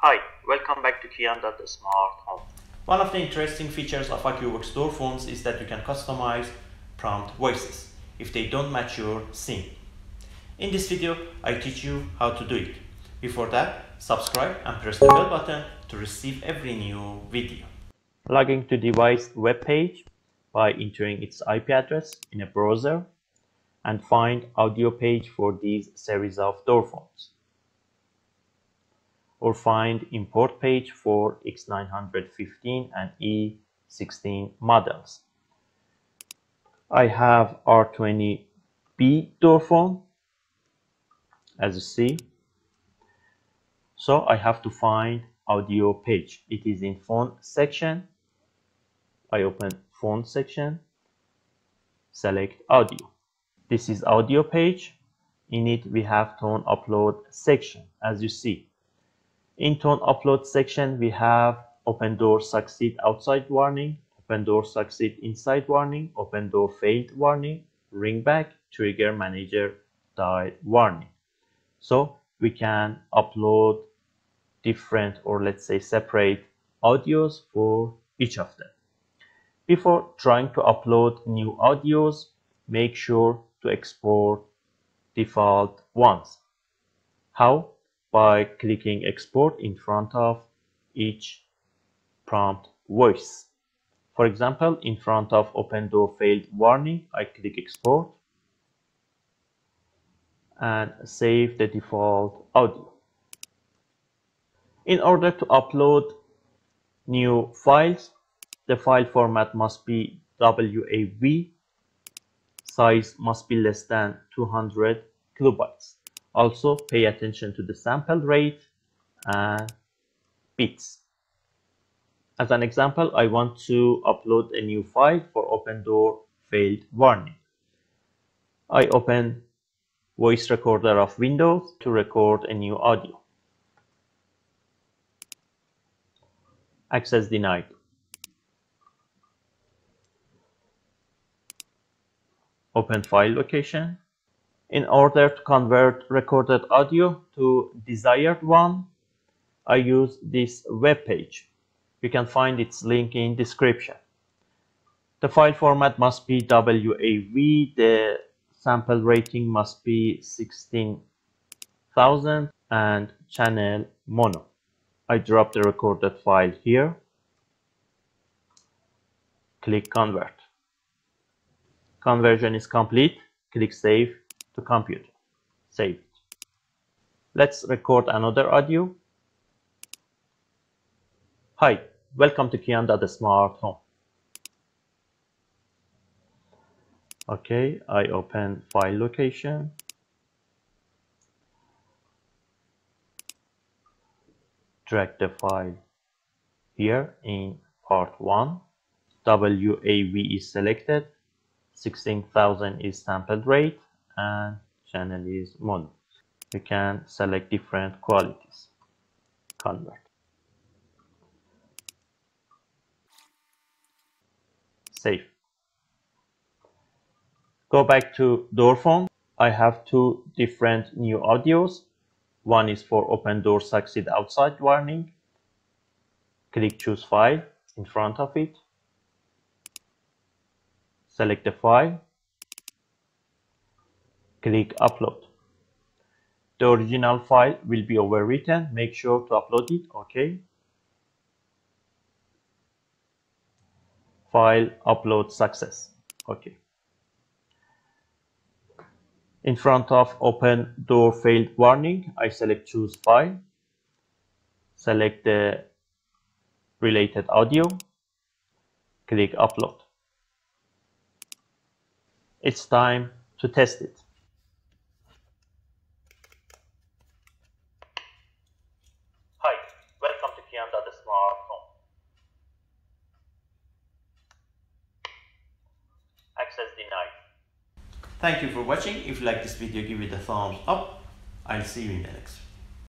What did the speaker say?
Hi, welcome back to Smart Home. One of the interesting features of Akuvox door phones is that you can customize prompt voices if they don't match your scene. In this video, I teach you how to do it. Before that, subscribe and press the bell button to receive every new video. Logging to device web page by entering its IP address in a browser and find audio page for these series of door phones. Or find import page for X915 and E16 models. I have R20B door phone, as you see. So I have to find audio page. It is in phone section. I open phone section, select audio. This is audio page. In it we have tone upload section, as you see. In tone upload section, we have open door succeed outside warning, open door succeed inside warning, open door failed warning, ring back, trigger manager died warning. So we can upload different, or let's say separate audios for each of them. Before trying to upload new audios, make sure to export default ones. How? By clicking export in front of each prompt voice. For example, in front of open door failed warning, I click export and save the default audio. In order to upload new files, the file format must be WAV, size must be less than 200 kilobytes. Also, pay attention to the sample rate and bits. As an example, I want to upload a new file for open door failed warning. I open voice recorder of Windows to record a new audio. Access denied. Open file location. In order to convert recorded audio to desired one, I use this web page. You can find its link in description. The file format must be WAV, the sample rating must be 16,000 and channel mono. I drop the recorded file here. Click convert. Conversion is complete. Click save to computer. Save it. Let's record another audio. Hi, welcome to Smart Home. Okay, I open file location. Drag the file here in part 1. WAV is selected. 16,000 is sample rate and channel is mono. You can select different qualities. Convert. Save. Go back to door phone. I have two different new audios. One is for open door succeed outside warning. Click choose file in front of it. Select the file. Click upload. The original file will be overwritten. Make sure to upload it. OK. File upload success. OK. In front of open door failed warning, I select choose file. Select the related audio. Click upload. It's time to test it. Hi, welcome to Smart Home. Access denied. Thank you for watching. If you like this video, give it a thumbs up. I'll see you in the next one.